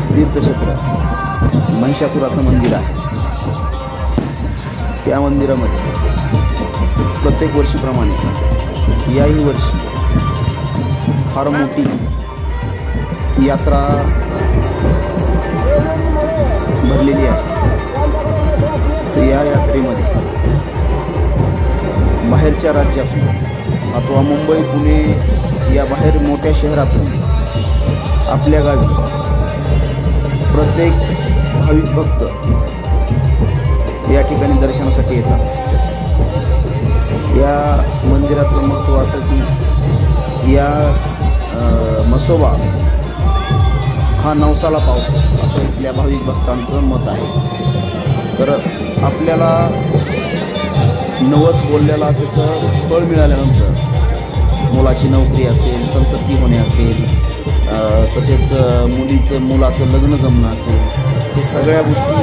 तीर्थक्षेत्र महिषासुराचं मंदिर आहे. त्या मंदिरामध्ये प्रत्येक वर्षीप्रमाणे याही वर्षी फार मोठी यात्रा भरलेली आहे. तर या यात्रेमध्ये बाहेरच्या राज्यातून अथवा मुंबई पुणे या बाहेर मोठ्या शहरातून आपल्या गावी प्रत्येक भाविक भक्त या ठिकाणी दर्शनासाठी येतात. या मंदिराचं महत्त्व असं की या म्हसोबा हा नवसाला पावतो असं इथल्या भाविक भक्तांचं मत आहे. तर आपल्याला नवस बोलल्याला त्याचं फळ मिळाल्यानंतर मुलाची नोकरी असेल, संतती होणे असेल, तसेच मुलाचं लग्न जमणं असेल, हे सगळ्या गोष्टी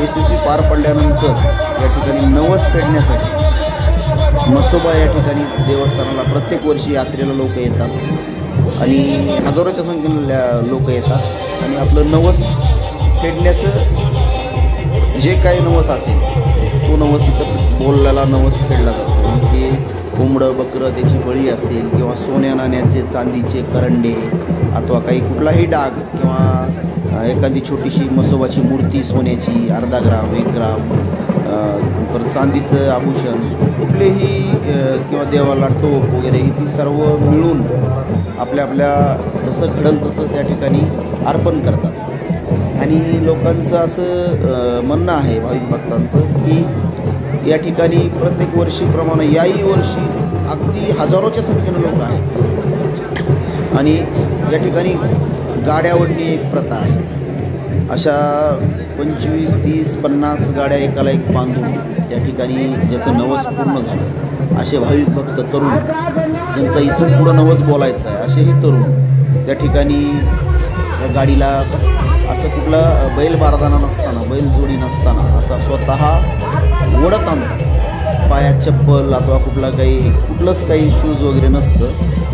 यशस्वी पार पडल्यानंतर या ठिकाणी नवस फेडण्यासाठी म्हसोबा या ठिकाणी देवस्थानाला प्रत्येक वर्षी यात्रेला लोक येतात आणि हजारोच्या संख्येने लोक येतात आणि आपलं नवस फेडण्याचं जे काही नवस असेल तो नवस इथं बोलल्याला नवस फेडला जातो. ते कोंबडं बकरं त्याची बळी असेल किंवा सोन्या नाण्याचे चांदीचे करंडे अथवा काही कुठलाही डाग किंवा एखादी छोटीशी म्हसोबाची मूर्ती सोन्याची अर्धा ग्राम 1 ग्राम परत चांदीचं आभूषण कुठलेही किंवा देवाला टोप वगैरे ही ती सर्व मिळून आपल्या जसं घडल तसं त्या ठिकाणी अर्पण करतात. आणि लोकांचं असं म्हणणं आहे भाविक भक्तांचं की या ठिकाणी प्रत्येक वर्षीप्रमाणे याही वर्षी अगदी हजारोच्या संख्येनं लोक आहेत आणि या ठिकाणी गाड्या ओढणी एक प्रथा आहे. अशा 25, 30, 50 गाड्या एकाला एक बांधून त्या ठिकाणी ज्याचं नवस पूर्ण झालं असे भाविक भक्त तरुण ज्यांचा इथून पुढं नवस बोलायचं आहे असेही तरुण त्या ठिकाणी या गाडीला असं कुठला बैल बारदाना नसताना, बैल जोडी नसताना असा स्वतः ओढत आणतात. पायात चप्पल अथवा कुठलंच काही शूज वगैरे नसतं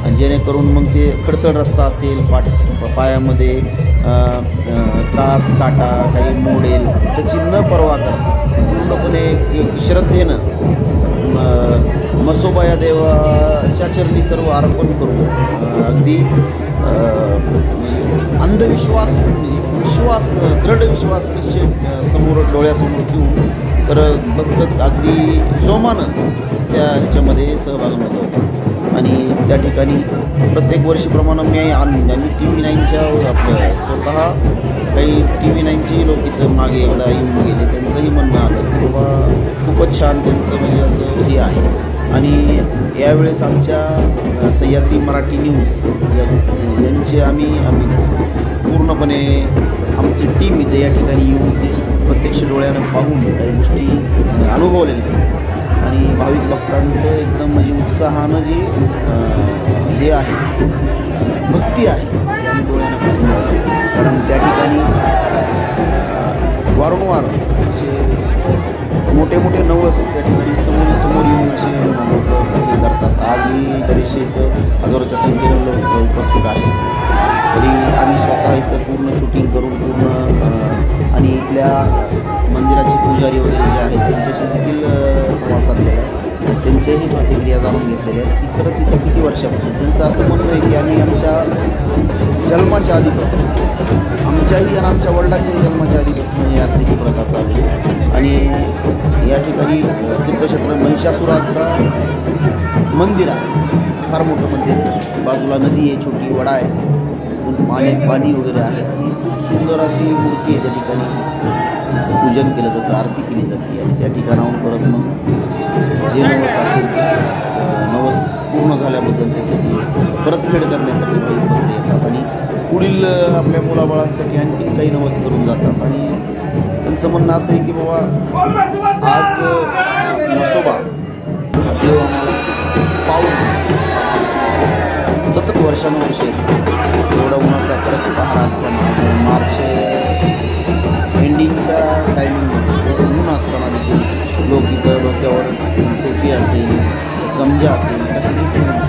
आणि जेणेकरून मग ते खडखड रस्ता असेल, पायामध्ये काच काटा काही मोडेल त्याची न पर्वा करता पूर्णपणे श्रद्धेनं म्हसोबा या देवाच्या चरणी सर्व अर्पण करून अगदी अंधविश्वास दृढ विश्वास निश्चय समोर डोळ्यासमोर ठेवून तर भक्त अगदी जोमानं त्या ह्याच्यामध्ये सहभाग नव्हतं. आणि त्या ठिकाणी प्रत्येक वर्षीप्रमाणे आम्ही TV9च्या आपलं स्वतः काही TV9चे लोक इथं मागे एकदा येऊन गेले. त्यांचंही म्हणणं आलं की बाबा खूपच छान त्यांचं म्हणजे असं हे आहे. आणि यावेळेस आमच्या सह्याद्री मराठी न्यूज यांचे आम्ही पूर्णपणे आमची टीम इथे या ठिकाणी येऊन ते प्रत्यक्ष डोळ्यानं पाहून काही गोष्टी अनुभवलेल्या आणि भाविक भक्तांचं एकदम म्हणजे उत्साहानं जे हे आहे भक्ती आहे त्या डोळ्यानं पाहून. कारण त्या ठिकाणी वारंवार असे मोठे मोठे नवस त्या ठिकाणी समोर येऊन असे हे करतात. आजही बरेचसे हजारोच्या संख्येने लोक उपस्थित आहेत. तरी आम्ही स्वतः इथं पूर्ण शूटिंग करून आणि इथल्या मंदिराचे पुजारी वगैरे जे आहेत त्यांच्याशी देखील संवाद साधलेला आहे. त्यांच्याही प्रतिक्रिया जाणून घेतलेल्या आहेत की खरंच इथं किती वर्षापासून त्यांचं असं म्हणणं आहे की आम्ही आमच्या जन्माच्या आधीपासून आमच्याही आणि आमच्या वडिलांच्याही जन्माच्या आधीपासून ही यात्रेची प्रथा चालू आहे. आणि या ठिकाणी तीर्थक्षेत्र महिषासुराचा मंदिर आहे, फार मोठं मंदिर. बाजूला नदी आहे, छोटी वडा आहे, पाणी वगैरे आहे आणि खूप सुंदर अशी मूर्ती आहे. त्या ठिकाणी त्याचं पूजन केलं जातं, आरती केली जाते आणि त्या ठिकाणाहून परत मग जे नवस असेल नवस पूर्ण झाल्याबद्दल त्याची परतफेड करण्यासाठी काही भक्त येतात आणि पुढील आपल्या मुलाबाळांसाठी आणखी काही नवस करून जातात. आणि त्यांचं म्हणणं असं आहे की बाबा आज म्हसोबा देव आम्हाला पाहून सतत वर्षानुवर्ष एवढा उन्हाचा कडक पहारा असताना मार्च एंडिंगच्या टायमिंगमध्ये ऊन असताना देखील लोक इथं डोक्यावर टोपी असेल, गमजा असेल,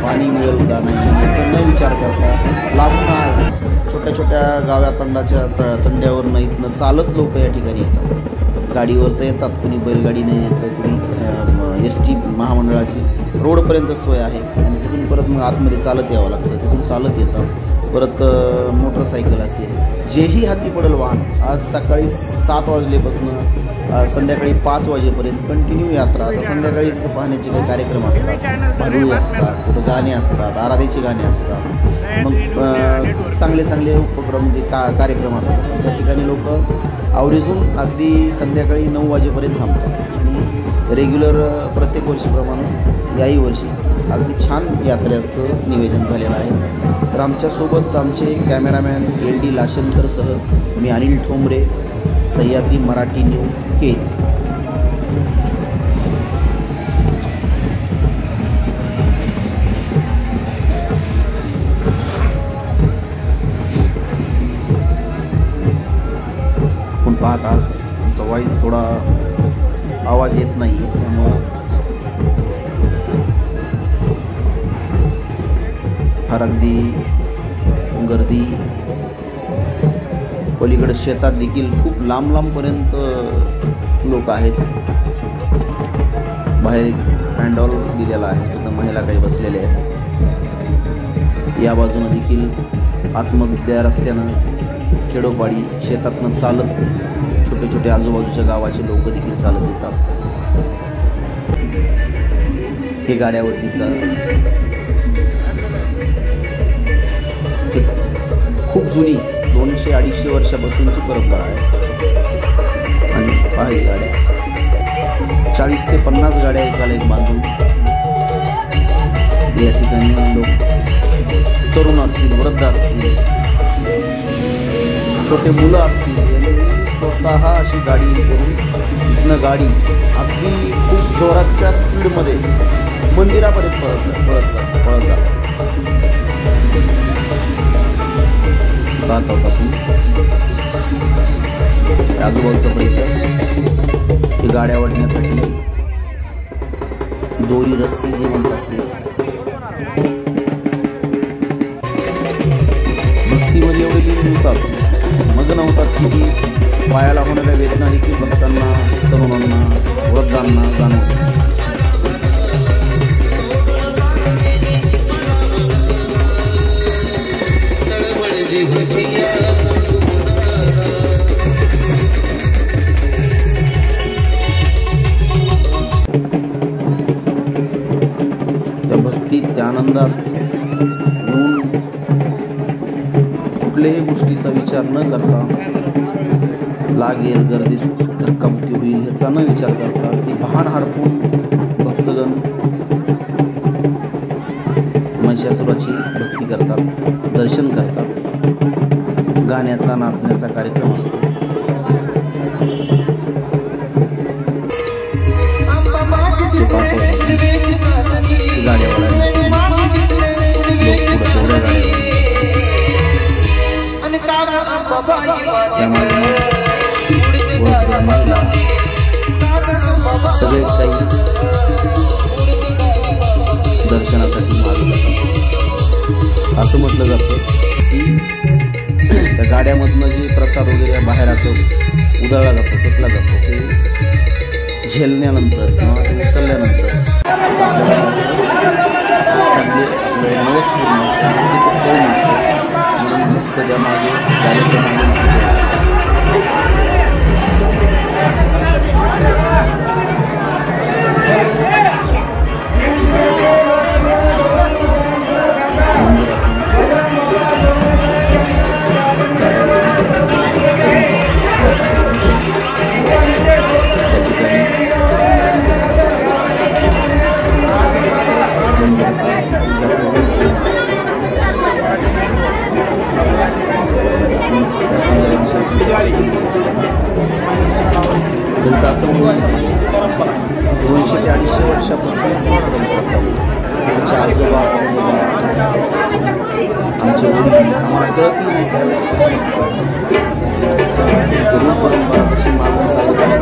पाणी मिळेल का नाही याचा न विचार करता लागून छोट्या छोट्या गाव्या तंड्यावरनं इथनं चालत लोक या ठिकाणी येतात. गाडीवर तर येतात, कुणी बैलगाडीने येतं, कुणी एस टी महामंडळाची रोडपर्यंत सोय आहे आणि तिथून परत मग आतमध्ये चालत यावं लागतं. तिथून चालत येतात. परत मोटरसायकल असेल, जेही हाती पडेल वाहन. आज सकाळी 7 वाजल्यापासून संध्याकाळी 5 वाजेपर्यंत कंटिन्यू यात्रा. आता संध्याकाळी इथं पाहण्याचे काही कार्यक्रम असतात, भारुळी असतात, कुठं गाणे असतात, आराधीचे गाणे असतात. मग चांगले उपक्रम म्हणजे कार्यक्रम असतात. त्या ठिकाणी लोक आवर्जून अगदी संध्याकाळी 9 वाजेपर्यंत थांबतात आणि रेग्युलर प्रत्येक वर्षीप्रमाणे याही वर्षी अगदी छान यात्रेचं नियोजन झालेलं आहे. तर आमच्यासोबत आमचे कॅमेरामॅन LD लाशनकरसह मी अनिल ठोंबरे, सह्याद्री मराठी न्यूज केज. आपण पाहत आहात तुमचा व्हॉइस थोडा आवाज येत नाही आहे, त्यामुळं फार अगदी गर्दी. पलीकडे शेतात देखील खूप लांबपर्यंत लोक आहेत. बाहेर पॅन्डॉल दिलेला आहे, तिथं महिला काही बसलेल्या आहेत. या बाजूनं देखील आतमधल्या रस्त्यानं खेडोपाडी शेतातनं चालत छोटे आजूबाजूच्या गावाचे लोक देखील चालत येतात. हे गाड्यावरतीचा खूप जुनी 200-250 वर्षापासूनची परंपरा आहे. आणि पाही गाड्या 40 ते 50 गाड्या एकाला एक बांधून या ठिकाणी लोक, तरुण असतील, वृद्ध असतील, छोटे मुलं असतील, यांनी स्वतः अशी गाडी करून इथनं गाडी अगदी खूप जोराच्या स्पीडमध्ये मंदिरापर्यंत पळत जातात. पाहत आहोत आपण आजूबाजूचा परिसर. ही गाड्या वाढण्यासाठी दोरी रस्सी जे म्हणतात ते भक्तीमध्ये एवढे लीन होतात, मग्न होतात की पायाला होणाऱ्या वेदना देखील भक्तांना, तरुणांना, वृद्धांना जाणवतात. त्या भक्तीत, त्या आनंदात होऊन कुठल्याही गोष्टीचा विचार न करता, लागेल गर्दीत धक्काबुक्की होईल ह्याचा न विचार करता ती भान हरपून भक्तगण महिषासुराची भक्ती करतात, दर्शन करतात. गाण्याचा, नाचण्याचा कार्यक्रम असतो. गाड्यावाला सगळे काही दर्शनासाठी मागे जातात. असं म्हटलं जातं की त्या गाड्यामधनं जे प्रसाद वगैरे बाहेर असं उधळला जातो, फेकला जातो, ते झेलण्यानंतर किंवा उचलल्यानंतर चांगले म्हणून त्याच्या मागे गाड्याच्या मागे त्यांचं असं म्हणून 200 ते 250 वर्षापासून आमच्या आजोबा आमचे वडील आम्हाला कळतही नाही त्यावेळेस पूर्व परंपरा कशी मागून चालत आहे